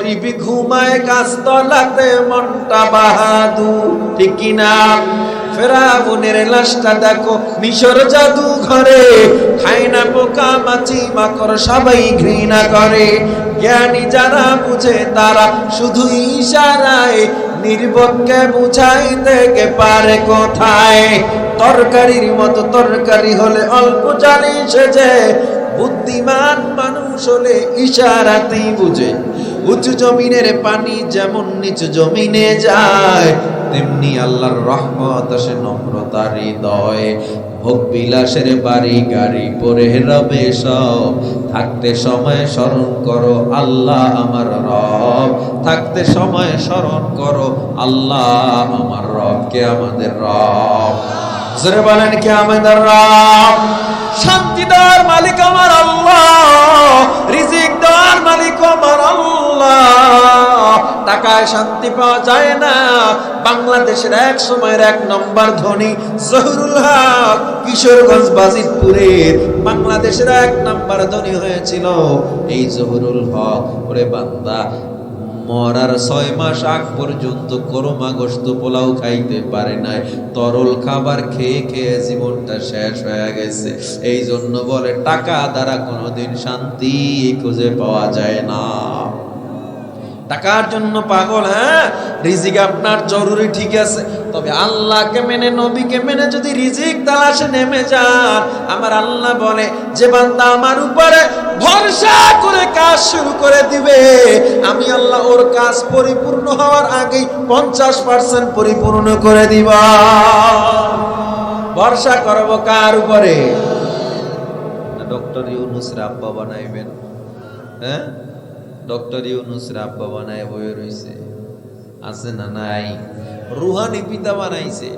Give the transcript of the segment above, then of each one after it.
গরিবি ঘুমায় গাছতলাতে মনটা বাহাদুর, ঠিক কিনা? ফেরাউনের লাশটা দেখো মিশর জাদু ঘরে, খায় না পোকা মাছি মাকড় সবাই ঘৃণা করে। জ্ঞানী যারা বুঝে তারা শুধু ইশারায় নির্বোধকে বুঝাইতে কে পারে কোথায়। তরকারির মতো তরকারি হলে অল্প জানি সে যে, বুদ্ধিমান মানুষ হলে ইশারাতেই বুঝে। উঁচু জমিনের পানি যেমন নিচু জমিনে যায়, তেমনি আল্লাহর রহমত আসে নম্রতার হৃদয়ে। ভোগ বিলাসের বাড়ি গাড়ি পরে রবে সব, থাকতে সময় স্মরণ করো আল্লাহ আমার রব। থাকতে সময় স্মরণ করো আল্লাহ আমার রব। কে আমাদের রব? জোরে বলেন কে আমাদের রব? শান্তি দেওয়ার মালিক আমার আল্লাহ, রিজিক দেওয়ার মালিক আমার আল্লাহ। টাকায় শান্তি পাওয়া যায় না। বাংলাদেশের এক সময়ের 1 নম্বর ধনী জহুরুল হক কিশোরগঞ্জ বাজিতপুরের বাংলাদেশের 1 নম্বর ধনী হয়েছিল এই জহুরুল হক। ওরে বান্দা, মরার 6 মাস আগ পর্যন্ত করমা গোশত পোলাও খাইতে পারে নাই। তরল খাবার খেয়ে খেয়ে জীবনটা শেষ হয়ে গেছে। এই জন্য বলে টাকা দ্বারা কোনোদিন শান্তি খুঁজে পাওয়া যায় না। টাকার জন্য পাগল, হ্যাঁ রিজিক আপনার জরুরি ঠিক আছে, তবে আল্লাহকে মেনে নবীকে মেনে যদি রিজিক তালাশে নেমে যান, আমার আল্লাহ বলে যে বান্দা আমার উপরে ভরসা করে কাজ শুরু করে দিবে, আমি আল্লাহ ওর কাজ পরিপূর্ণ হওয়ার আগেই 50% পরিপূর্ণ করে দিব। ভরসা করব কার উপরে? ডক্টর ইউনূসের আব্বা বানাইবেন, হ্যাঁ ডক্টর ইউনূসের আব্বা বানায় বয়ে রইছে, আছে না নাই? রুহানি পিতা বানাইছে।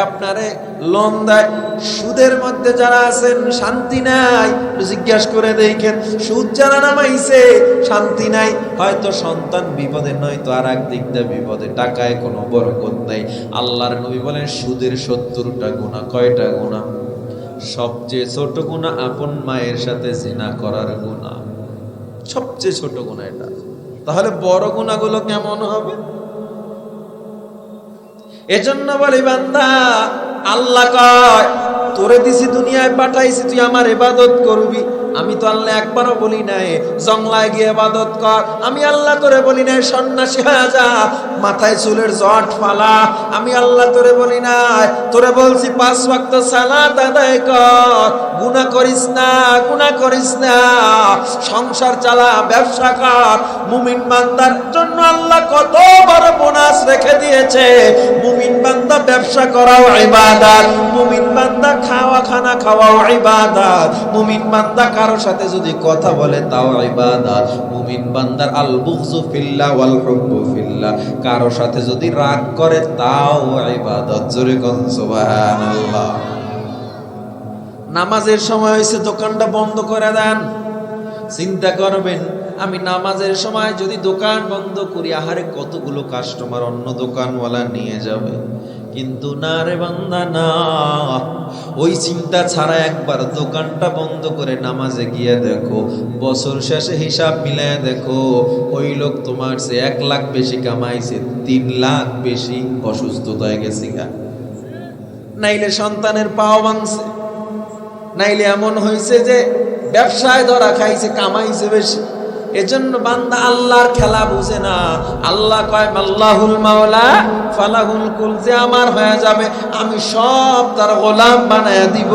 আপনারে লোন দেয়, সুদের মধ্যে যারা আছেন শান্তি নাই, জিজ্ঞাসা করে দেখেন। সুদ যারা নামাইছে শান্তি নাই, হয়তো সন্তান বিপদে, নয়তো আর এক দিক দিয়ে বিপদে। টাকায় কোনো বরকত নাই। আল্লাহর নবী বলেন সুদের 70টা গুনাহ। কয়টা গুনাহ? সবচেয়ে ছোট গুনাহ আপন মায়ের সাথে জিনা করার গুনাহ, সবচেয়ে ছোট গুনাহ এটা। তাহলে বড় গুনাহগুলো কেমন হবে? এজন্য বলি বান্দা, আল্লাহ কয় তোরে দিছি দুনিয়ায় পাঠাইছি তুই আমার ইবাদত করবি। আমি তো আল্লাহ একবারও বলি নাই জংলায় গিয়ে ইবাদত কর। আমি আল্লাহ তোরে বলি নাই সন্ন্যাসী হয়ে যা, মাথায় চুলের জট ফালা। আমি আল্লাহ তোরে বলি নাই, তোরে বলছি 5 ওয়াক্ত সালাত আদায় কর। গুনাহ করিস না, গুনাহ করিস না, সংসার চালা, ব্যবসা কর। মুমিন বান্দার জন্য আল্লাহ কত বড় বোনাস রেখে দিয়েছে। মুমিন বান্দা ব্যবসা করাও ইবাদত, মুমিন বান্দা খানা খাওয়াও ইবাদত, মুমিন বান্দা কারো সাথে যদি কথা বলে তাও ইবাদত। মুমিন বান্দার আল বুগযু ফিল্লাহ ওয়াল হুব্বু ফিল্লাহ, কারো সাথে যদি রাগ করে তাও ইবাদত। জোরে কোন সুবহানাল্লাহ। নামাজের সময় হইছে, দোকানটা বন্ধ করে দেন। চিন্তা করবেন, আমি নামাজের সময় যদি দোকান বন্ধ করি, আহারে কতগুলো কাস্টমার অন্য দোকানওয়ালা নিয়ে যাবে। কিন্তু না রে বান্দা, না, ওই চিন্তা ছাড়া একবার দোকানটা বন্ধ করে নামাজে গিয়ে দেখো, বছর শেষে হিসাব মিলায় দেখো, ওই লোক তোমার সে 1 লাখ বেশি কামাইছে, 3 লাখ বেশি অসুস্থতায় গেছে গা। নাইলে সন্তানের পাও ভাঙছে, নাইলে এমন হয়েছে যে ব্যবসায় ধরা খাইছে, কামাইছে বেশি। এজন্য বান্দা আল্লাহর খেলা বুঝে না। আল্লাহ কয় আল্লাহুল মাওলা ফালাহুল কুল, যে আমার হয়ে যাবে আমি সব তার গোলাম বানায়া দিব।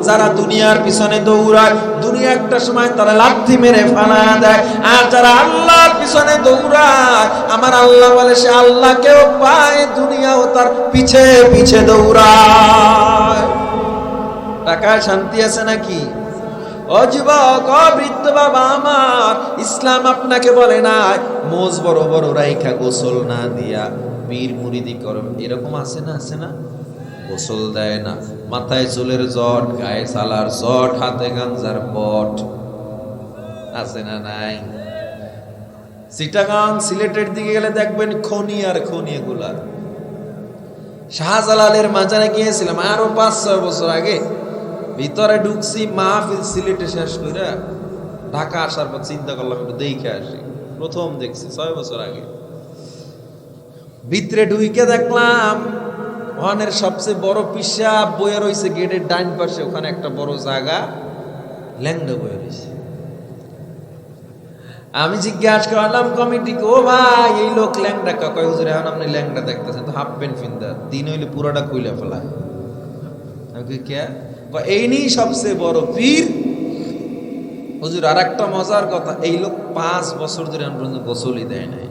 যারা দুনিয়ার পিছনে দৌড়ায়, দুনিয়া একটা সময় তারা লাথি মেরে ফালায়া দেয়। আর যারা আল্লাহর পিছনে দৌড়ায়, আমার আল্লাহ বলে সে আল্লাহকেও পায়, দুনিয়াও তার পিছে পিছে দৌড়ায়। টাকায় শান্তি আছে নাকি? ও যুবক, ও বৃদ্ধ বাবা আমার, ইসলাম আপনাকে বলে না মোজ বড় বড় রাইখা গোসল না দিয়া পীর মুরিদি করো। এরকম আছে না? আছে না? গোসল দেয় না, মাথায় চুলের জট, গায়ে সালার জট, হাতে গাঞ্জার পট, আছে না নাই? চিটাগাং সিলেটের দিকে গেলে দেখবেন খনি আর খনি এগুলা। শাহজালালের মাজারে গিয়েছিলাম আরো 5-6 বছর আগে। ভিতরে ঢুকছি, মাহফিল সিলেটে শেষ করে ঢাকা আসার পর চিন্তা করলাম একটু দেখে আসি। প্রথম দেখছি 6 বছর আগে। ভিতরে ঢুইকে দেখলাম ওখানের সবচেয়ে বড় পিশাব বয়ে রয়েছে গেটের ডাইন পাশে, ওখানে একটা বড় জায়গা ল্যাংড়া বয়ে রয়েছে। আমি জিজ্ঞাসা করলাম কমিটিকে, ও ভাই এই লোক ল্যাংড়া কা? কয় হুজুর এখন আপনি ল্যাংড়া দেখতেছেন তো হাফ প্যান্ট ফিন্দা, দিন হইলে পুরোটা খুইলা ফেলা। আমি কই কে? কয় এই নেই সবচেয়ে বড় পীর। হুজুর আর একটা মজার কথা, এই লোক 5 বছর ধরে এখন পর্যন্ত গোসলই দেয় নাই।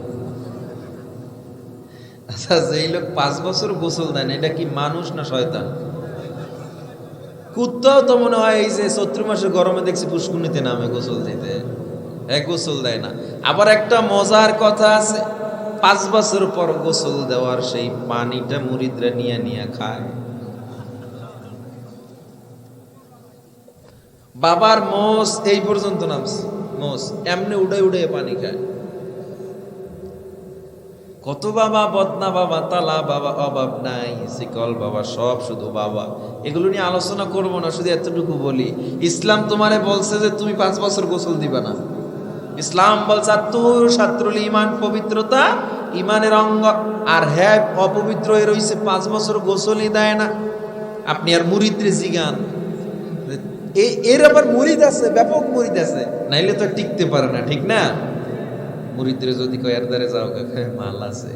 আচ্ছা এই লোক 5 বছর গোসল দেয় না, এটা কি মানুষ না শয়তান? কুত্তাও তো মনে হয় এই যে চৈত্র মাসে গরমে দেখছি পুষ্কুনিতে নামে গোসল দিতে, গোসল দেয় না। আবার একটা মজার কথা আছে, 5 বছর পর গোসল দেওয়ার সেই পানিটা মুরিদরা নিয়ে নিয়ে খায়। বাবার মোষ এই পর্যন্ত নামছে, মোষ এমনি উড়ে উড়ে পানি খায়। কত বাবা, বদনা বাবা, তালা বাবা, অভাব নাই, শিকল বাবা, সব শুধু বাবা। এগুলো নিয়ে আলোচনা করবো না, শুধু এতটুকু বলি, ইসলাম তোমারে বলছে যে তুমি 5 বছর গোসল দিবা না। ইসলাম বলছে আত্মুর শাত্রুল ইমান, পবিত্রতা ইমানের অঙ্গ। আর হ্যাঁ অপবিত্র হয়ে রয়েছে, 5 বছর গোসলই দেয় না। আপনি আর মুরিদরে জিগান, এর আবার মুরিদ আছে, ব্যাপক মুরিদ আছে, নাইলে তো টিকতে পারে না, ঠিক না? মুরিদরে যদি কয় এর দ্বারে যাও, মাল আছে,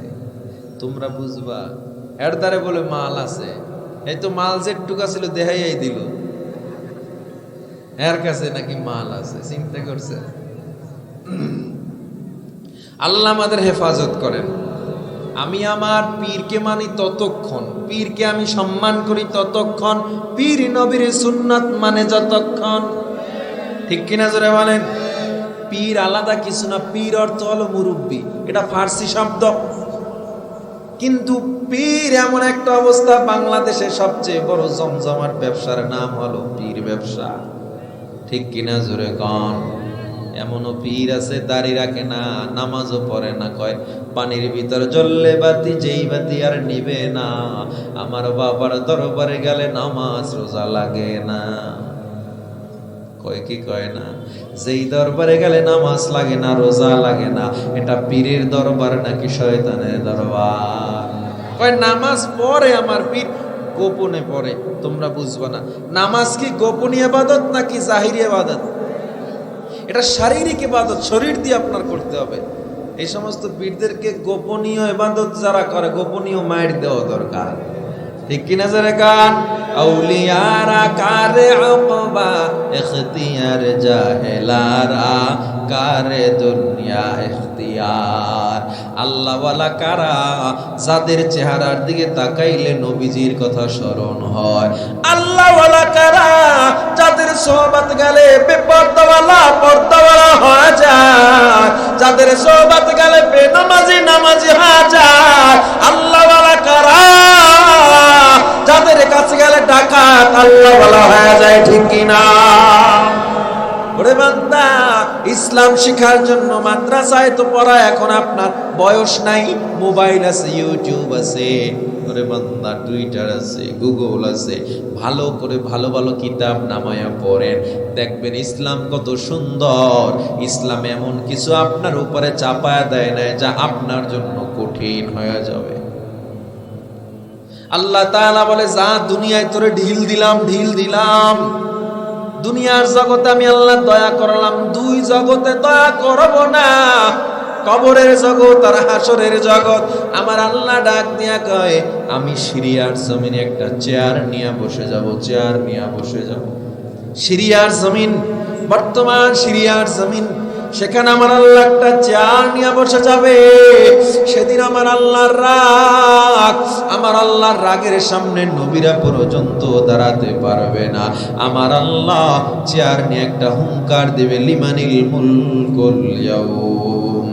তোমরা বুঝবা, এর দ্বারে বলে মাল আছে। এই তো মাল যেটুকা ছিল দেখাইয়াই দিল, এর কাছে নাকি মাল আছে। চিন্তা করছে? আল্লাহ আমাদের হেফাজত করেন। আমি আমার পীরকে মানি ততক্ষণ, পীরকে আমি সম্মান করি ততক্ষণ, পীর নবীর সুন্নাত মানে যতক্ষণ। ঠিক কিনা জোরে বলেন? পীর আলাদা কিছু না, পীর অর্থ হলো মুরব্বী, এটা ফার্সি শব্দ। কিন্তু পীর এমন একটা অবস্থা, বাংলাদেশে সবচেয়ে বড় জমজমাট ব্যবসার নাম হলো পীর ব্যবসা। ঠিক কিনা জোরে কন? এমনও পীর আছে দাড়ি রাখে না, নামাজও পড়ে না, কয় পানির ভিতর জ্বললে বাতি, যেই বাতি আর নিবে না, আমার বাবার দরবারে গেলে নামাজ রোজা লাগে না। কয় কি কয় না? যেই দরবারে গেলে নামাজ লাগে না, রোজা লাগে না, এটা পীরের দরবার নাকি শয়তানের দরবার? কয় নামাজ পড়ে আমার পীর, গোপনে পড়ে, তোমরা বুঝবা না। নামাজ কি গোপনীয় ইবাদত নাকি জাহিরি ইবাদত? এটা শারীরিক ইবাদত, শরীর দিয়ে আপনার করতে হবে। এই সমস্ত পীরদেরকে গোপনীয় ইবাদত যারা করে, গোপনীয় মায়ের দেওয়া দরকার। ঠিক কিনা যারা কান? আউলিয়ারা কারে আকবা, ইখতিয়ার জাহেলারা কারে দুনিয়া ইখতিয়ার। আল্লাহ ওয়ালা কারা? যাদের চেহারার দিকে তাকাইলে নবীজির কথা স্মরণ হয়। আল্লাহ ওয়ালা কারা? যাদের সোহবত গেলে বেপরদাওয়ালা পর্দাওয়ালা হয়ে যায়, যাদের সোহবত গেলে বেনামাজি নামাজি হয়ে যায়। আল্লাহ ওয়ালা কারা? যাদের কাছে গেলে ডাকাত আল্লাহ ওয়ালা হয়ে যায়। ঠিক কিনা? ওরে বান্দা, ইসলাম শিখার জন্য মাদ্রাসায় তো পড়া, এখন আপনার বয়স নাই, মোবাইল আছে, ইউটিউব আছে, ওরে বান্দা টুইটার আছে, গুগল আছে, ভালো করে ভালো ভালো কিতাব নামায়া পড়েন, দেখবেন ইসলাম কত সুন্দর। ইসলাম এমন কিছু আপনার উপরে চাপায়া দেয় না যা আপনার জন্য কঠিন হয়ে যাবে। আল্লাহ তাআলা বলে, যা দুনিয়ায় তোরে ঢিল দিলাম, ঢিল দিলাম। দুনিয়ার জগতে আমি আল্লাহ দয়া করলাম, 2 জগতে দয়া করব না, কবরের জগৎ আর হাসরের জগৎ। আমার আল্লাহ ডাক দিয়া কয়, আমি সিরিয়ার জমিনে একটা চেয়ার নিয়ে বসে যাব, চেয়ার নিয়ে বসে যাব। সিরিয়ার জমিন, বর্তমান সিরিয়ার জমিন, সেখানে আমার আল্লাহ একটা চেয়ার নিয়ে বসে যাবে। সেদিন আমার আল্লাহর রাগ, আমার আল্লাহর রাগের সামনে নবীরা পর্যন্ত দাঁড়াতে পারবে না। আমার আল্লাহ চেয়ার নিয়ে একটা হুঙ্কার দেবে, লিমানিল মুলকুল ইয়াউম,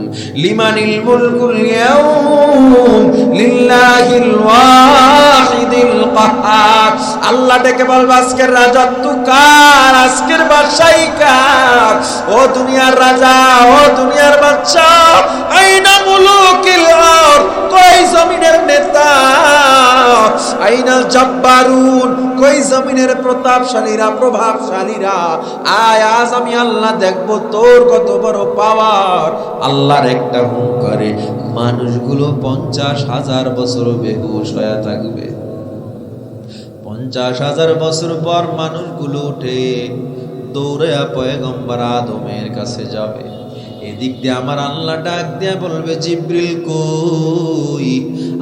লিমানিল মুলকুল ইয়াউম লিল্লাহিল ওয়াহিদিল কাহ্হার। আল্লাহ ডেকে বলবে, আজকের রাজত্ব কার, আজকের বাদশাহী কার? ও দুনিয়ার রাজা, ও দুনিয়ার বাদশা, আইনা মুলুকিল আরদ, কই জমিনের নেতা? আইনাল জাব্বারুন, কই জমিনের প্রতাপশালীরা, প্রভাবশালীরা, আয় আজ আমি আল্লাহ দেখবো তোর কত বড় পাওয়ার। আল্লাহর একটা হুঙ্কারে মানুষগুলো 50,000 বছর বেহুশ হয়ে থাকবে। 50,000 বছর পর মানুষগুলো উঠে দৌড়ে পয়গম্বর আদমের কাছে যাবে। এদিক দিয়ে আমার আল্লাহ ডাক দিয়া বলবে, জিব্রিল কই,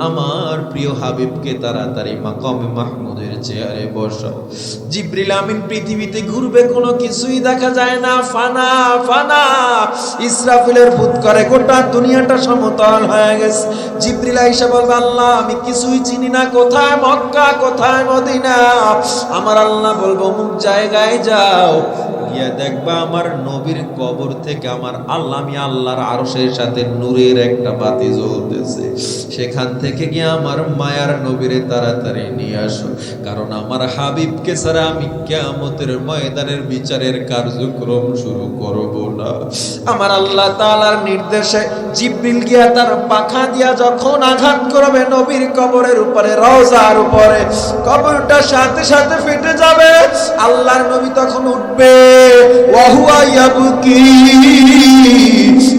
আমার প্রিয় হাবিবকে তাড়াতাড়ি মাকামে মাহমুদের চেয়ারে বসাও। জিব্রিল আমিন পৃথিবীতে ঘুরবে, কোনো কিছুই দেখা যায় না, ফানা ফানা। ইসরাফিলের ভূত করে গোটা দুনিয়াটা সমতল হয়ে গেছে। জিব্রিল আইসা বলবে, আল্লাহ আমি কিছুই চিনি না, কোথায় মক্কা, কোথায় মদিনা? আমার আল্লাহ বলবো, অমুক জায়গায় যাও, গিয়া দেখবা আমার নবীর কবর থেকে আমার আল্লাহ, আমি আল্লাহর আরশের সাথে নূরের একটা বাতি জ্বলতেছে, সেখান থেকে গিয়ে আমার মায়ার নবীরে তাড়াতাড়ি নিয়ে আসো, কারণ আমার হাবিবকে ছাড়া আমি কিয়ামতের ময়দানের বিচারের কার্যক্রম শুরু করব না। আমার আল্লাহ তাআলার নির্দেশে জিবরিল গিয়া তার পাখা দিয়া যখন আঘাত করবে নবীর কবরের উপরে, রওজার উপরে, কবরটা সাথে সাথে ফেটে যাবে। আল্লাহর নবী তখন উঠবে, ওয়াহুয়া ইয়াবকি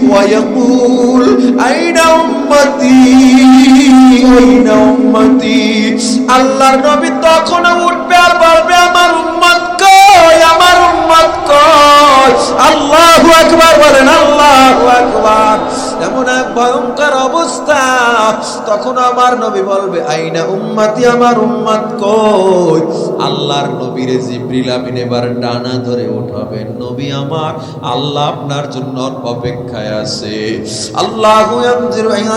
ওয়া ইয়াকুল আইনা উম্মতি, আইনা উম্মতি। আল্লাহর নবী তখন উঠবে আর বলবে, আমার উম্মত কই, আমার উম্মত কই? আল্লাহু আকবার বলেন, আল্লাহু আকবার। এমন এক ভয়ঙ্কর অবস্থা, তখন আমার নবী বলবে, আইনা উম্মতি, আমার উম্মত কই? আল্লাহর নবীরে জিবরিল আমিন এবার ডানা ধরে উঠাবেন, নবী আমার, আল্লাহ আপনার জন্য অপেক্ষায় আছে। আল্লাহু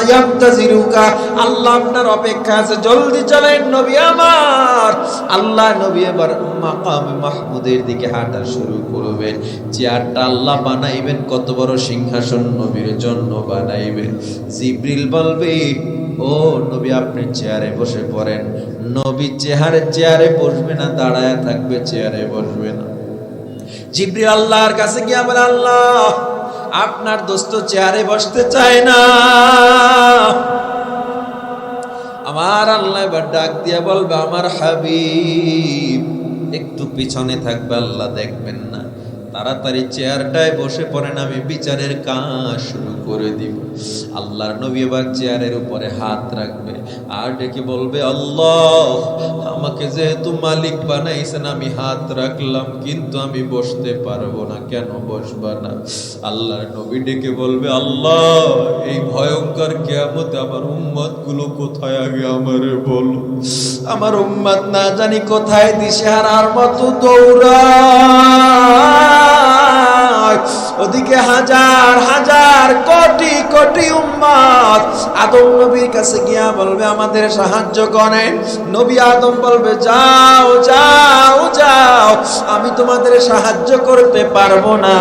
ইয়ান্তাজিরুকা, আল্লাহ আপনার অপেক্ষা আছে, জলদি চলেন নবী আমার। আল্লাহ নবী এবার মাকামে মাহমুদের দিকে হাঁটা শুরু করবেন। চেয়ারটা আল্লাহ বানাইবেন, কত বড় সিংহাসন নবীর জন্য বানাইবেন। জিবরিল বলবে, ও নবী আপনি চেয়ারে বসে পড়েন। নবী চেয়ারে বসবে না, দাঁড়ায় থাকবে, চেয়ারে বসবে না। জিবরিল আল্লাহর কাছে গিয়ে বলে, আল্লাহ আপনার দোস্ত চেয়ারে বসতে চায় না। আমার আল্লাহ এবার ডাক দিয়া বলবে, আমার হাবিব একটু পিছনে থাকবে, আল্লাহ দেখবেন না, তাড়াতাড়ি চেয়ারটায় বসে পড়েন, আমি বিচারের কাজ শুরু করে দিব। আল্লাহর নবী এবার চেয়ারের উপরে হাত রাখবে আর ডেকে বলবে, আল্লাহ আমাকে যেহেতু মালিক বানাইছেন, আমি হাত রাখলাম, কিন্তু আমি বসতে পারবো না। কেন বসবা না? আল্লাহর নবী ডেকে বলবে, আল্লাহ এই ভয়ঙ্কর কিয়ামতে আমার উম্মত গুলো কোথায়, আগে আমারে বলো। আমার উম্মত না জানি কোথায় দিশেহারার মতো দৌড়ায়, ওদিকে হাজার হাজার কোটি কোটি উম্মত আদম নবীর কাছে গিয়া বলবে, আমাদের সাহায্য করেন। নবী আদম বলবে, যাও যাও যাও, আমি তোমাদের সাহায্য করতে পারবো না।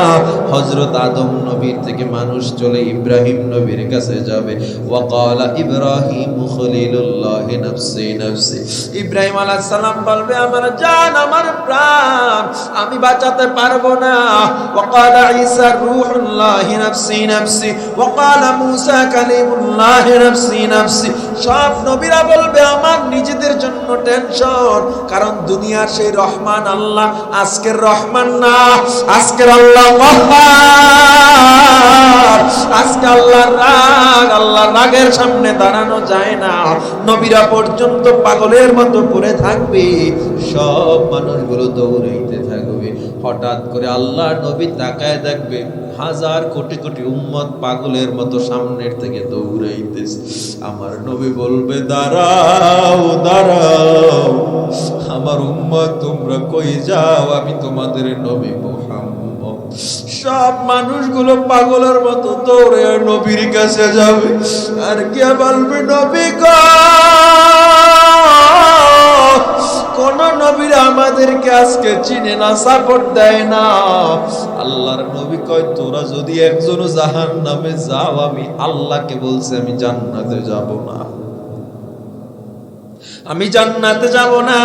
হযরত আদম নবীর থেকে মানুষ চলে ইব্রাহিম নবীর কাছে যাবে। ওয়াকালা ইব্রাহিম খলিলুল্লাহ নফসি নফসি, ইব্রাহিম আলাইহিস সালাম বলবে, আমার জান, আমার প্রাণ, আমি বাঁচাতে পারবো না। ওয়াকালা ঈসা রূহুল্লাহ নফসি নফসি, ওয়াকালা মূসা কালিমুল্লাহ নফসি নফসি। সব নবীরা বলবে, আমার নিজেদের জন্য টেনশন, কারণ দুনিয়ার সেই রহমান আল্লাহ আজকের রহমান না, আজকের আল্লাহ মহান। আজকে আল্লাহর রাগ, আল্লাহর রাগের সামনে দাঁড়ানো যায় না। নবীরা পর্যন্ত পাগলের মতো পড়ে থাকবে, সব মানুষগুলো দৌড়াইতে থাকবে। হঠাৎ করে আল্লাহর নবী তাকায় দেখবে, হাজার কোটি কোটি উম্মত পাগলের মতো সামনের থেকে দৌড়াইতেছে। আমার নবী বলবে, দাঁড়াও দাঁড়াও, আমার উম্মত তোমরা কই যাও, আমি তোমাদের নবী মুহাম্মদ। সব মানুষগুলো পাগলের মতো দৌড়ে নবীর কাছে যাবে আর কে বলবে, নবী গো, কোন নবীরা আমাদেরকে আজকে চিনে না, সাপোর্ট দেয় না। আল্লাহর নবী কয়, তোরা যদি একজনও জাহান্নামে যাও, আমি আল্লাহকে বলছি আমি জান্নাতে যাব না, আমি জান্নাতে যাব না।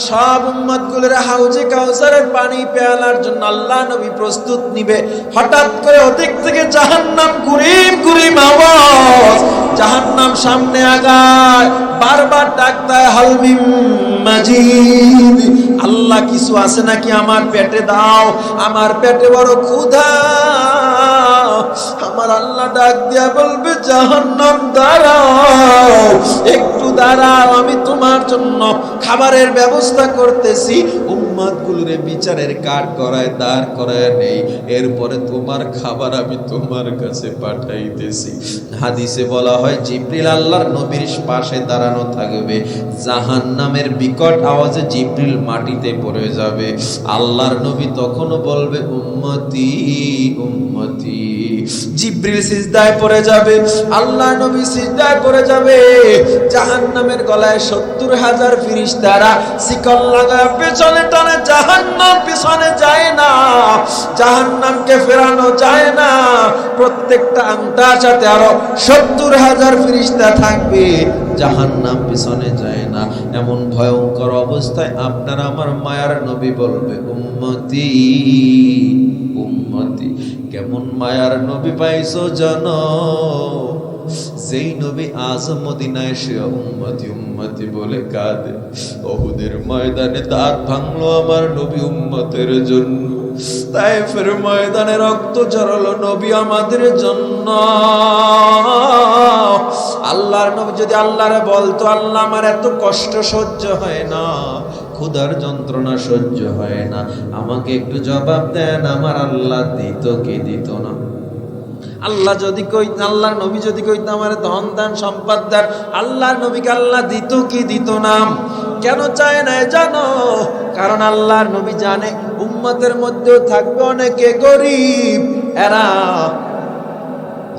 সব উম্মত গুলোর হাউজে কাউসারের পানি পেয়ালার জন্য আল্লাহ নবী প্রস্তুত নিবে। হঠাৎ করে ওদিক থেকে জাহান্নাম গুরিম গুরিম আওয়াজ, জাহান্নাম সামনে আগায়, বারবার ডাক দেয় হালমিম মাজিদ, আল্লাহ কিছু আছে নাকি আমার পেটে দাও, আমার পেটে বড় ক্ষুধা। আমার আল্লাহ ডাক দিয়া বলবে জাহান্নাম দাঁড়াও, একটু দাঁড়াও, আমি তোমার জন্য খাবারের ব্যবস্থা করতেছি। উম্মতগুলোরে বিচারের কাঠ করায় দাঁড় করায় নেই, এরপরে তোমার খাবার আমি তোমার কাছে পাঠাইতেছি। হাদিসে বলা হয় জিবরিল আল্লাহর নবীর পাশে দাঁড়ানো থাকবে, জাহান্নামের বিকট আওয়াজে জিবরিল মাটিতে পড়ে যাবে। আল্লাহর নবী তখনও বলবে উম্মতি উম্মতি। জিবরিল সিজদায় পড়ে যাবে, আল্লাহ নবী সিজদায় পড়ে যাবে। জাহান্নামের গলায় ৭০,০০০ ফেরেশতারা শিকল লাগায় পেছনে টানে, জাহান্নাম পিছনে যায় না, জাহান্নামকে ফেরানো যায় না। প্রত্যেকটা আংটার সাথে আরো ৭০,০০০ ফেরেশতা থাকবে, জাহান্নাম পিছনে যায় না। এমন ভয়ঙ্কর অবস্থায় আপনার আমার মায়ার নবী বলবে উম্মতি উম্মতি। কেমন মায়ার নবী পাইছো জানো? যেই নবী আজ মদিনায় এসে উম্মতি উম্মতি বলে কাঁদে, ওহুদের ময়দানে দাঁত ভাঙলো আমার নবী উম্মতের জন্য, তায়েফের ময়দানে রক্ত ঝরলো নবী আমাদের জন্য। আল্লাহর নবী যদি আল্লাহরে বলতো আল্লাহ আমার এত কষ্ট সহ্য হয় না, ক্ষুধার যন্ত্রণা সহ্য হয় না, আমাকে একটু জবাব দেন, আমার আল্লাহ দিত কি দিত না? আল্লাহ যদি কই, আল্লাহর নবী যদি কইতো আমার ধন দান সম্পদ দান, আল্লাহর নবীকে আল্লাহ দিত কি দিত না? কেন চায় না জানো? কারণ আল্লাহর নবী জানে উম্মতের মধ্যেও থাকবে অনেকে গরিব, এরা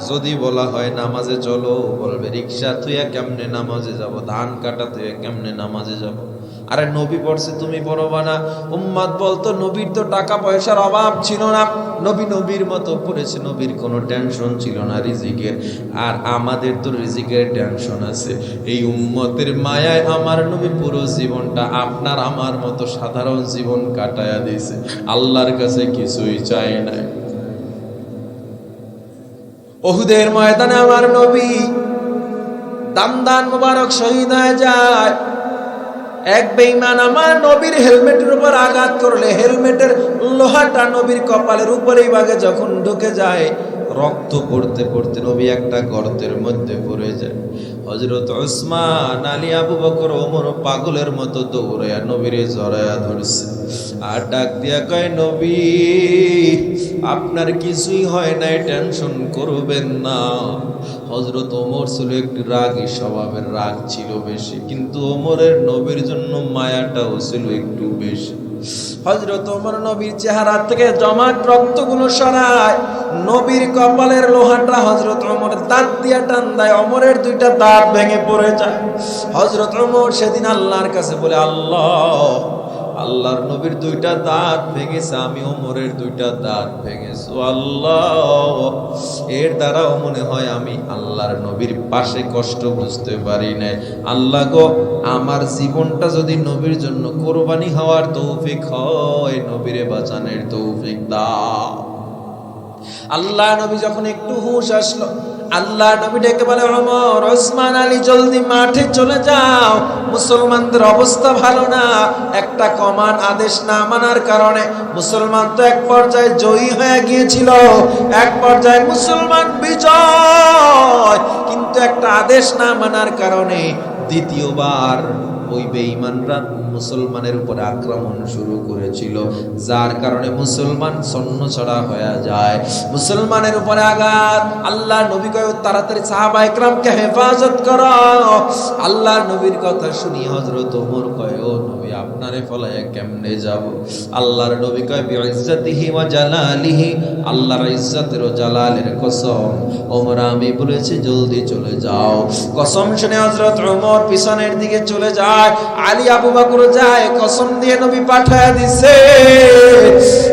যদি বলা হয় নামাজে চলো, বলবে রিক্সা তুইয়া কেমনে নামাজে যাব, ধান কাটা তুইয়া কেমনে নামাজে যাব। আরে নবী পড়ছে তুমি পড়বা না? উম্মত বলতো নবীর তো টাকা পয়সার অভাব ছিল না, নবী নবীর মতো পড়েছে, নবীর কোনো টেনশন ছিল না রিজিকের। আর আমাদের তো রিজিকের টেনশন আছে। এই উম্মতের মায়ায় আমার নবী পুরো জীবনটা আপনার আমার মতো সাধারণ জীবন কাটায়া দিয়েছে, আল্লাহর কাছে কিছুই চায় না। ওহুদের ময়দানে আমার নবী দামদান মুবারক শহীদ হয়ে যায়। এক বেঈমান আমার নবীর হেলমেটের উপর আঘাত করলে হেলমেটের লোহাটা নবীর কপালের উপরেই ভাগে যখন ঢুকে যায়, রক্ত পড়তে পড়তে নবী একটা গর্তের মধ্যে পড়ে যায়। হযরত ওসমান, আলী, আবু বকর, ওমর পাগলের মতো দৌড়ায়া নবীরে জড়ায়া ধরছে আর ডাক দিয়া কয় নবী আপনার কিছুই হয় না, টেনশন করবেন না। হযরত ওমর ছিল একটু রাগী স্বভাবের, রাগ ছিল বেশি, কিন্তু ওমরের নবীর জন্য মায়াটাও ছিল একটু বেশি। হযরত ওমর নবীর চেহারা থেকে জমাট রক্তগুলো সরায়, নবীর কপালের লোহাটা হযরত ওমর দাঁত দিয়ে টান দেয়, ওমরের দুইটা দাঁত ভেঙে পড়ে যায়। হযরত ওমর সেদিন আল্লাহর কাছে বলে আল্লাহ, আল্লাহর নবীর দুইটা দাঁত ভেঙেছে, আমি ওমরের দুইটা দাঁত ভেঙেছি আল্লাহ, এর দ্বারাও মনে হয় আমি আল্লাহর নবীর পাশে কষ্ট বুঝতে পারি না। আল্লাহ গো, আমার জীবনটা যদি নবীর জন্য কোরবানি হওয়ার তৌফিক হয়, নবীরে বাঁচানোর তৌফিক দাও। আল্লাহ নবী যখন একটু হুঁশ আসলো, আল্লাহ নবী ডেকে বলে ওমর, ওসমান, আলী জলদি মাঠে চলে যাও, মুসলমানদের অবস্থা ভালো না। একটা কমান আদেশ না মানার কারণে মুসলমান তো এক পর্যায়ে জয়ী হয়ে গিয়েছিল, এক পর্যায়ে মুসলমান বিজয়, কিন্তু একটা আদেশ না মানার কারণে দ্বিতীয়বার ওই বেঈমানরা মুসলমানের উপরে আক্রমণ শুরু করেছিল, যার কারণে মুসলমান ছন্নছাড়া হয়ে যায়, মুসলমানের উপরে আঘাত। আল্লাহ নবী কয় তাড়াতাড়ি সাহাবায়ে কেরামকে হেফাজত করো। আল্লাহ নবীর কথা শুনি হযরত ওমর কয় ও নবী আপনারে ফলায়া কেমনে যাব? আল্লাহর নবী কয় বিইজ্জাতিহি ওয়া জালালিহি, আল্লাহর ইজ্জতের ও জালালের কসম ওমর আমি বলেছি জলদি চলে যাও। কসম শুনে হযরত ওমর পিছনের দিকে চলে যায়, আলী, আবু বকর যায়, কসম দিয়ে নবী পাঠায়া দিছে,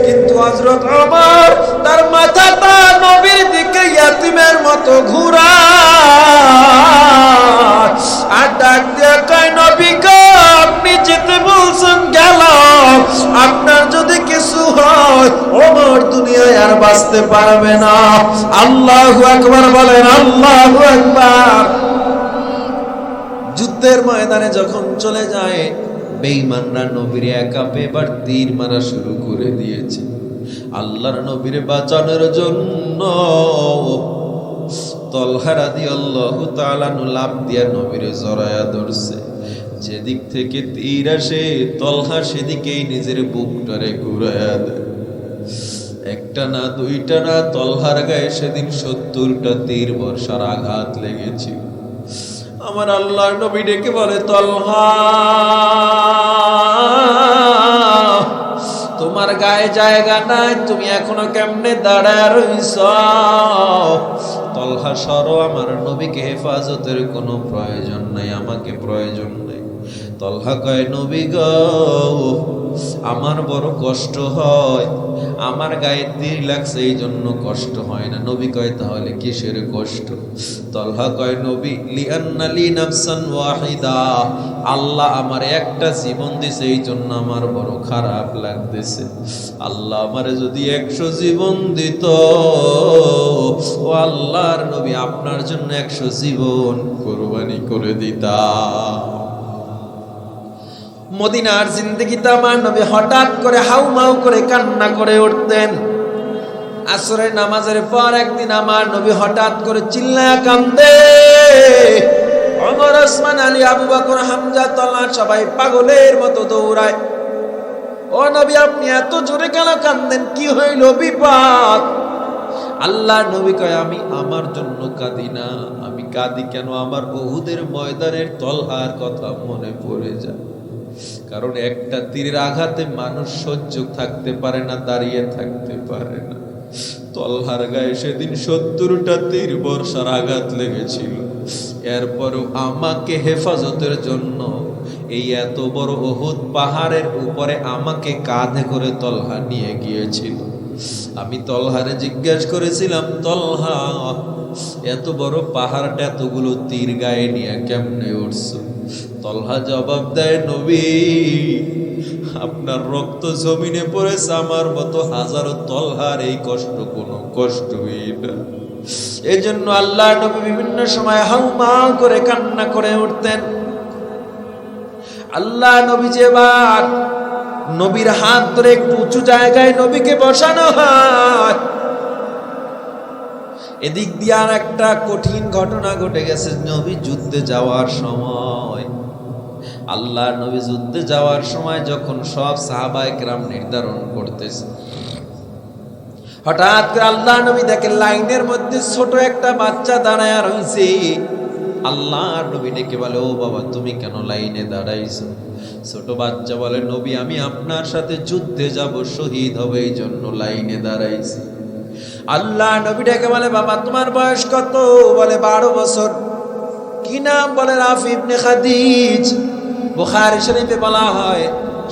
কিন্তু হযরত ওমর তার মাথাটা নবীর দিকে ইয়াতিমের মতো ঘুরায় আর ডাক দিয়ে কয় নবী গো আপনি যেতে বলছেন গেলাম, আপনার যদি কিছু হয় ওমর দুনিয়ায় আর বাঁচতে পারবে না। আল্লাহু আকবার বলেন, আল্লাহু আকবার। যুদ্ধের ময়দানে যখন চলে যায়, বেঈমানরা নবীর একা পেয়ে এবার তীর মারা শুরু করে দিয়েছে। আল্লাহর নবীর বাঁচানোর জন্য তলহা রাদিয়াল্লাহু তাআলা লাফ দিয়া নবীর জড়ায়া ধরছে। যেদিক থেকে তীর আসে তলহা সেদিকেই নিজের বুকটারে ঘুরায়া দেয়। একটা না দুইটা না, তলহার গায়ে সেদিন 70টা তীর বর্ষার আঘাত লেগেছিল। আমার আল্লাহর নবী ডেকে বলে, তলহা তোমার গায়ে জায়গা নাই, তুমি এখনো কেমনে দাঁড়ায় রইছ? তলহা সরো, আমার নবীকে হেফাজতের কোনো প্রয়োজন নাই, আমাকে প্রয়োজন নাই। তলহা কয়, নবী গো আমার বড় কষ্ট হয়, আমার গায়ে তীর লাগছে এই জন্য কষ্ট হয় না। নবী কয়, তাহলে কিসের কষ্ট? তলহা কয়, নবী লিআন্না লি নাফসান ওয়াহিদা, আল্লাহ আমার একটা জীবন দিছে এই জন্য আমার বড় খারাপ লাগতেছে। আল্লাহ আমারে যদি 100 জীবন দিত, ও আল্লাহর নবী আপনার জন্য 100 জীবন কুরবানি করে দিতাম। মদিনার জিন্দেগিতে আমার নবী হঠাৎ করে হাউমাউ করে কান্না করে উঠতেন। আসরের নামাজের পর একদিন আমার নবী হঠাৎ করে চিল্লায়া কান্দে। ওমর, ওসমান, আলী, আবু বকর, হামজা, তলহা সবাই পাগলের মতো দৌড়ায়। ও নবী আপনি এত জোরে কেন কান্দেন? কি হইল? বিপদ? আল্লাহ নবী কয়, আমি আমার জন্য কাঁদি না, আমি কাঁদি কেন? আমার উহুদের ময়দানের তলহার কথা মনে পড়ে যায়। কারণ একটা তীরের আঘাতে মানুষ সহ্য থাকতে পারে না, দাঁড়িয়ে থাকতে পারে না। তলহার গায়ে সেদিন 70টা তীর বর্ষার আঘাত লেগেছিল। এরপরও আমাকে হেফাজতের জন্য এই এত বড় উহুদ পাহাড়ের উপরে আমাকে কাঁধে করে তলহা নিয়ে গিয়েছিল। আমি তলহারে জিজ্ঞেস করেছিলাম, তলহা এত বড় পাহাড়টা এতগুলো তীর গায়ে নিয়ে কেমনে উঠছো? তলহা জবাব দেয়, নবী আপনার রক্ত জমিনে পড়েছে, আমার মতো হাজারো তলহার এই কষ্ট কোনো কষ্টই না। এই জন্য আল্লাহ নবী বিভিন্ন সময় হাউমা করে কান্না করে উঠতেন। আল্লাহ নবী যেবার নবীর হাত ধরে একটু উঁচু জায়গায় নবীকে বসানো হয়, এদিক দিয়ে আর একটা কঠিন ঘটনা ঘটে গেছে। নবী যুদ্ধে যাওয়ার সময়, আল্লাহ নবী যুদ্ধে যাওয়ার সময় যখন সব সাহাবায়ে কেরাম নির্ধারণ করতেছে, হঠাৎ করে আল্লাহ নবী দেখে লাইনের মধ্যে ছোট একটা বাচ্চা দাঁড়ায় রইছে। আল্লাহ নবী ডেকে বলে, ও বাবা তুমি কেন লাইনে দাঁড়াইছো? ছোট বাচ্চা বলে, নবী আমি আপনার সাথে যুদ্ধে যাব, শহীদ হবে, এই জন্য লাইনে দাঁড়াইছি। আল্লাহ নবী ডেকে বলে, বাবা তোমার বয়স কত? বলে 12 বছর। কি নাম? বলে রাফি ইবনে খাদিজ। বুখারী শরীফে বলা হয়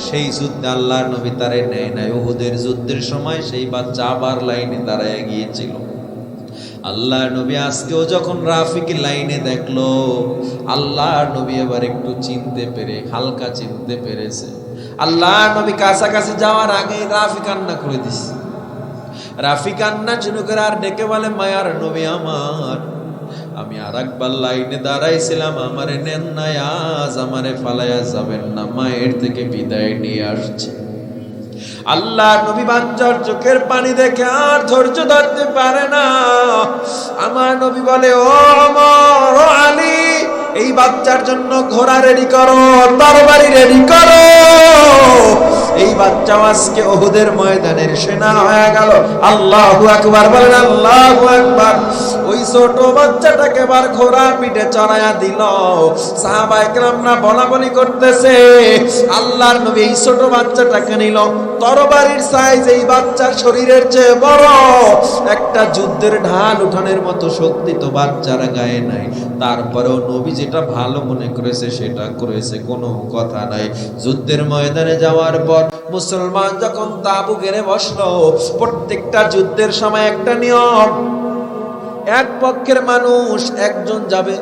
সেই যুদ্ধে আল্লাহর নবী তারে নেয় নাই। উহুদের যুদ্ধের সময় সেই বাচ্চা আবার লাইনে দাঁড়ায় গিয়েছিল। আল্লাহর নবী আজকেও যখন রাফিকে লাইনে দেখলো, আল্লাহর নবী এবার একটু চিনতে পেরে, হালকা চিনতে পেরেছে। আল্লাহর নবী কাছাকাছি যাওয়ার আগে রাফি কান্না করে দিছে। রাফি কান্না শুরু করে আর ডেকে বলে, মায়ার নবী আমার, আমি আর একবার লাইনে দাঁড়াইছিলাম, আমারে নেন না, আজ আমারে ফালাইয়া যাবেন না, মায়ের থেকে বিদায় নিয়ে আসছি। আল্লাহ নবী বাচ্চার চোখের পানি দেখে আর ধৈর্য ধরতে পারে না। আমার নবী বলে, ও ওমর, ও আলী, এই বাচ্চার জন্য ঘোড়া রেডি করো, তরবারি রেডি করো। এই বাচ্চা আজকে উহুদের ময়দানের সেনা হয়ে গেল। আল্লাহু আকবার বলেন, আল্লাহু আকবার। ওই ছোট বাচ্চাটাকে এবার ঘোড়ার পিঠে চড়াইয়া দিল। সাহাবায়ে কেরামরা বলাবলি করতেছে, আল্লাহর নবী এই ছোট বাচ্চাটাকে নিল। তরবারির সাইজ এই বাচ্চার শরীরের চেয়ে বড়। একটা যুদ্ধের ঢাল উঠানোর মতো শক্তি তো বাচ্চার গায়ে নাই। তারপরেও নবী যেটা ভালো মনে করেছে সেটা করেছে, কোনো কথা নাই। যুদ্ধের ময়দানে যাওয়ার পর মুসলমান যখন তাবু গেড়ে বসলো, প্রত্যেকটা যুদ্ধের সময় একটা নিয়ম, এক পক্ষের মানুষ একজন যাবে,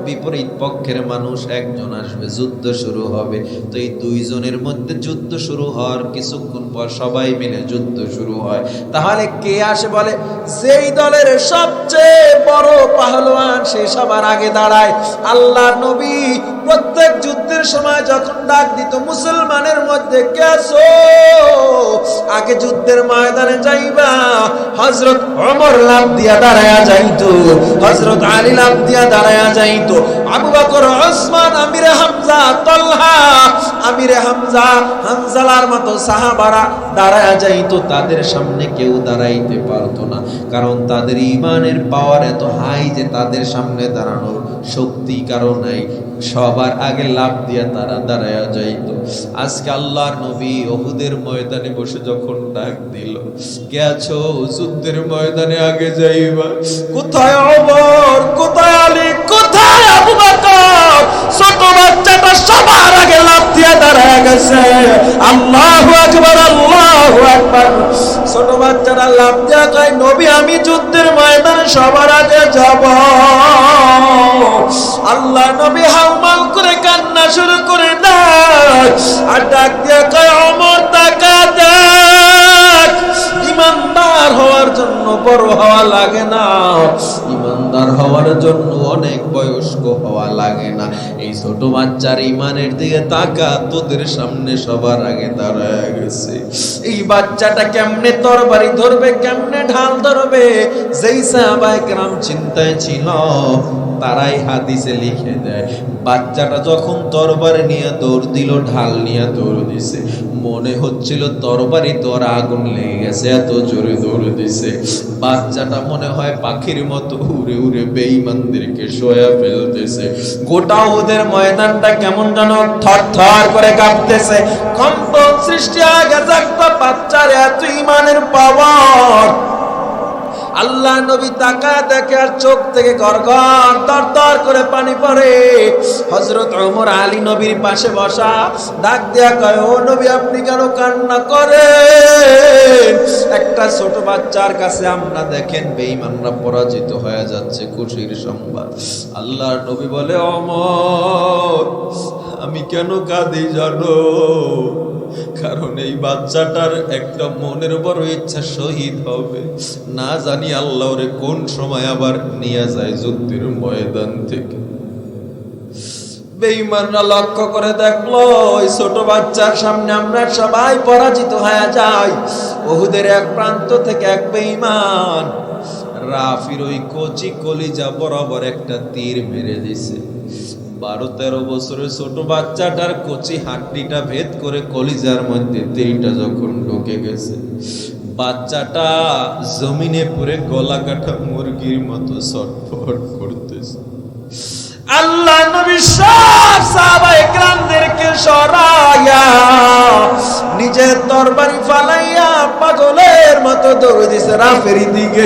বিপরীত পক্ষের মানুষ একজন আসবে, যুদ্ধ শুরু হবে। তো এই দুইজনের মধ্যে যুদ্ধ শুরু হওয়ার কিছুক্ষণ পর সবাই মিলে যুদ্ধ শুরু হয়। তাহলে কে আসে? বলে যেই দলের সবচেয়ে বড় পাহলওয়ান সে সবার আগে দাঁড়ায়। আল্লাহর নবী প্রত্যেক যুদ্ধের সময় যখন ডাক দিত, মুসলমানের মধ্যে কে আছো আগে যুদ্ধের ময়দানে যাইবা, হযরত ওমর লাফ দিয়া দাঁড়ায়া যাইতো, হযরত আলী লাফ দিয়া দাঁড়ায়া যাইতো, আবু বকর, ওসমান, আমিরে হামজা, তালহা, আমিরে হামজা, হানজালার মতো সাহাবারা দাঁড়ায়া যাইতো। তাদের সামনে কেউ দাঁড়াইতে পারতো না, কারণ তাদের ঈমানের পাওয়ার এত হাই যে তাদের সামনে দাঁড়ানোর শক্তি কারো নাই। সবার আগে লাফ দিয়া তারা দাঁড়ায়া যাইতো। আজকে আল্লাহর নবী উহুদের ময়দানে বসে যখন ডাক দিল, কে আছো যুদ্ধের ময়দানে আগে যাইবা, কোথায় ওমর, কোথায় আলী, কোথায় আবু বকর, ছোট বাচ্চাটা সবার আগে লাফ দিয়া দাঁড়ায়া গেছে। আল্লাহু আকবার, আল্লাহু আকবার। ছোট বাচ্চারা লাফ দিয়া কয়, নবী আমি যুদ্ধের ময়দানে সবার আগে যাব। আল্লাহ নবী হাউমাউ করে কান্না শুরু করে দেয়, আর ডাক দিয়া কয়, ওমর তাকা দেখ, ইমানদার হওয়ার জন্য বড় হওয়া লাগে না, ইমানদার হওয়ার জন্য অনেক বয়স্ক হওয়া লাগে না। এই ছোট বাচ্চার ইমানের দিকে তাকা, তোদের সামনে সবার আগে দাঁড়ায় গেছে। এই বাচ্চাটা কেমনে তরবারি ধরবে, কেমনে ঢাল ধরবে, যেই সাহাবায়ে কেরাম চিন্তায় ছিল তারাই হাদিসে লিখে দেয়, বাচ্চাটা যখন তরবারি নিয়ে দৌড় দিল, ঢাল নিয়ে দৌড় দিছে, মনে হচ্ছিল তরবারি তোর আগুন লেগে গেছে, এত জোরে দৌড় দিছে। বাচ্চাটা মনে হয় পাখির মতো উড়ে উড়ে বেঈমানদেরকে সয়া ফেলতেছে। গোটা উহুদের ময়দানটা কেমন যেন থরথর করে কাঁপতেছে, কম্পন সৃষ্টি হয়ে গেছে। একটা বাচ্চার এত ঈমানের পাওয়ার। আল্লাহ নবী তাকায় দেখে, আর চোখ থেকে গড়গড় তরতর করে পানি পড়ে। হযরত ওমর আলী নবীর পাশে বসা, ডাক দিয়া কয়, ও নবী আপনি কেন কান্না করেন? একটা ছোট বাচ্চার কাছে আমরা দেখেন বেঈমানরা পরাজিত হয়ে যাচ্ছে, খুশির সংবাদ। আল্লাহর নবী বলে, ওমর আমি কেন কাঁদি জানো? কারণ এই বাচ্চাটার একটা মনের বড় ইচ্ছা, শহীদ হবে। না জানি আল্লাহ ওরে কোন সময় আবার নিয়ে যায় যুদ্ধের ময়দান থেকে। বেঈমানরা লক্ষ্য করে দেখলো, ওই ছোট বাচ্চার সামনে আমরা সবাই পরাজিত হয়ে যাই। উহুদের এক প্রান্ত থেকে এক বেঈমান রাফির ওই কচি কলিজা বরাবর একটা তীর মেরে দিছে। 12-13 বছরের ছোট বাচ্চাটার কচি হাড্ডিটা ভেদ করে কলিজার মধ্যে তীরটা যখন ঢুকে গেছে, বাচ্চাটা জমিনে পড়ে গলা কাটা মুরগির মতো ছটফট করতেছে। আল্লাহ নবী সব সাহাবায়ে কেরামদেরকে সরাইয়া নিজের তরবারি ফালাইয়া পাগলের মতো দৌড় দিছে রাফির দিকে।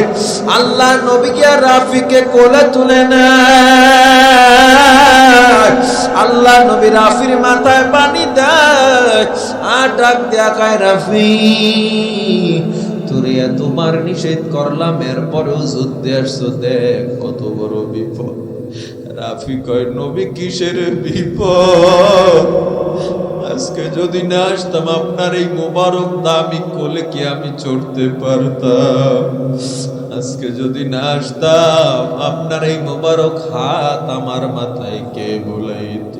আল্লাহ নবী গিয়া রাফিকে কোলে তুলে নেয়। আল্লাহ নবী রাফির মাথায় পানি দেয়, আর ডাক দেয়া কয়, রাফি তোরে এতবার নিষেধ করলাম, এরপরেও যুদ্ধে আসছো, দেখ কত বড় বিপদ। রাফি কয়, নবী কিসের বিপদ? আজকে যদি না আসতাম আপনার এই মোবারক দামি কোলে কি আমি চড়তে পারতাম? আজকে যদি না আসতাম আপনার এই মোবারক হাত আমার মাথায় কে বুলাইত?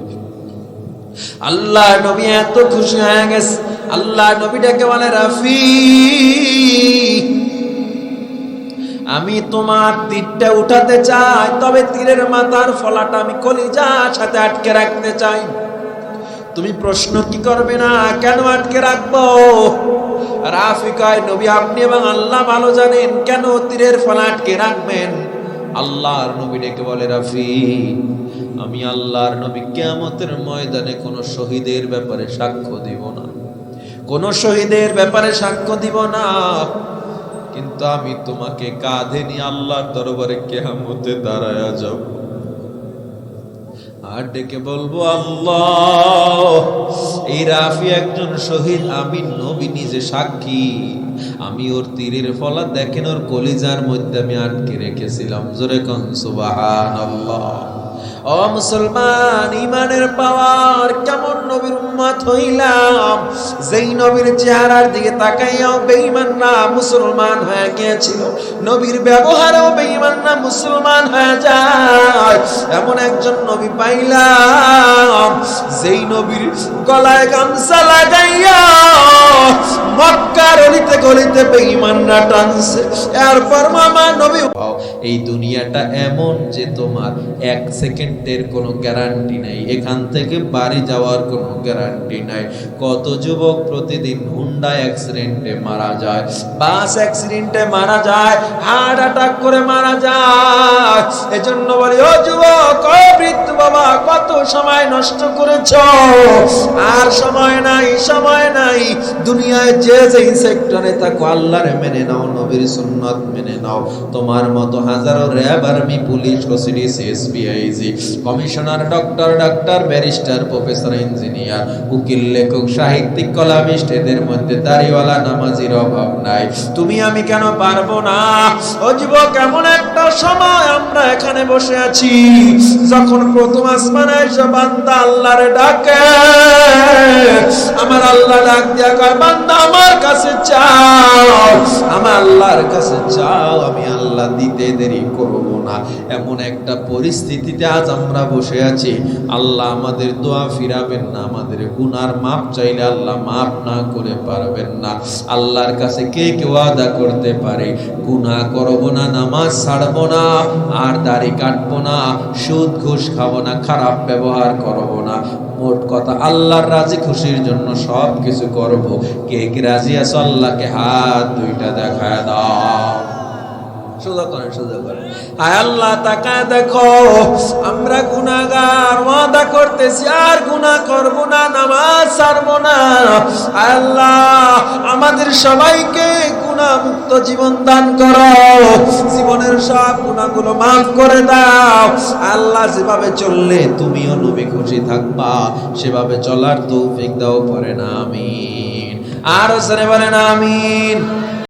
আল্লাহ নবী এত খুশি হয়ে গেছে। আল্লাহ নবীটাকে বলে, রাফি আমি তোমার তীরটা উঠাতে চাই, তবে তীরের মাথার ফলাটা আমি কলিজার সাথে আটকে রাখতে চাই। তুমি প্রশ্ন কি করবে না, কেন আটকে রাখবো? রাফি কয়, নবী আপনি এবং আল্লাহ ভালো জানেন কেন তীরের ফলা আটকে রাখবেন। আল্লাহর নবী ডেকে বলে, রাফি আমি আল্লাহর নবী কিয়ামতের ময়দানে কোন শহীদের ব্যাপারে সাক্ষ্য দিব না, কোন শহীদের ব্যাপারে সাক্ষ্য দিব না, কিন্তু আমি তোমাকে কাঁধে নিয়ে আল্লাহর দরবারে কিয়ামতে দাঁড়ায়া যাব, আর ডেকে বলবো, আল্লাহ এই রাফি একজন শহীদ, আমি নবী নিজে সাক্ষী, আমি ওর তীরের ফলা দেখেন ওর কলিজার মধ্যে আমি আটকে রেখেছিলাম। জোরে কোন সুবহানাল্লাহ। ও মুসলমান, ইমানের পাওয়ার কেমন নবীর উম্মত হইলাম, যেই নবীর চেহারার দিকে তাকাইয়াও বেঈমানরা মুসলমান হয়ে গিয়েছিল, নবীর ব্যবহারেও বেঈমানরা মুসলমান হয়ে যায়। এমন একজন নবী পাইলাম যেই নবীর গলায় গামছা লাগাইয়া মক্কার অলিতে গলিতে বেঈমানরা টানছে। এরপর মামা নবী, এই দুনিয়াটা এমন যে তোমার এক সেকেন্ডের কোনো গ্যারান্টি নাই, এখান থেকে বাড়ি যাওয়ার কোনো গ্যারান্টি নাই। কত যুবক প্রতিদিন হুন্ডা অ্যাক্সিডেন্টে মারা যায়, বাস অ্যাক্সিডেন্টে মারা যায়, হার্ট অ্যাটাক করে মারা যায়। এজন্য বলি ও যুবক, ও বৃদ্ধ বাবা, কত সময় নষ্ট করেছ, আর সময় নাই, সময় নাই। দুনিয়ায় যে যেই সেক্টরে থাকো আল্লাহর মেনে নাও, নবীর সুন্নাত মেনে নাও। তোমার মতো হাজারো RAB, army, police, OCD, CSP, IG, commissioner, doctor, barrister, professor, engineer, উকিল, লেখক, সাহিত্যিক, কলামিস্ট, এদের মধ্যে দাড়িওয়ালা নামাজির অভাব নাই। তুমি আমি কেন পারবো না? ও যুবক, এমন একটা সময় আমরা এখানে বসে আছি যখন প্রথম আসমানে এসে বান্দা আল্লাহরে ডাকে, আমার আল্লাহ ডাক দিয়া কয়, বান্দা আমার কাছে চাও, আমার আল্লাহর কাছে চাও, আমি আল্লাহ দিতে দেরি করব না। এমন একটা পরিস্থিতিতে আজ আমরা বসে আছি। আল্লাহ আমাদের দোয়া ফিরাবেন না, আমাদের গুনার মাপ চাইলে আল্লাহ মাপ না করে পারবেন না। আল্লাহর কাছে কে কে ওয়াদা করতে পারে, গুনাহ করব না, নামাজ ছাড়বো না, আর দাড়ি কাটবো না, সুদ ঘুষ খাবো না, খারাপ ব্যবহার করব না, মোট কথা আল্লাহর রাজি খুশির জন্য সব কিছু করব। কে কি রাজি আছো? আল্লাহকে হাত দুইটা দেখায় দাও। সোজা করেন, সোজা করেন। হায় আল্লাহ, তাকায় দেখো, আমরা গুনাহগার, ওয়াদা করতেছি আর গুনাহ করব না, নামাজ ছাড়বো না। হায় আল্লাহ, আমাদের সবাইকে গুনাহ মুক্ত জীবন দান করো, জীবনের সব গুনাহগুলো মাফ করে দাও। আল্লাহ, যেভাবে চললে তুমিও নবী খুশি থাকবা, সেভাবে চলার তৌফিক দাও, পড়েন আমিন। আর জোরে বলেন আমিন।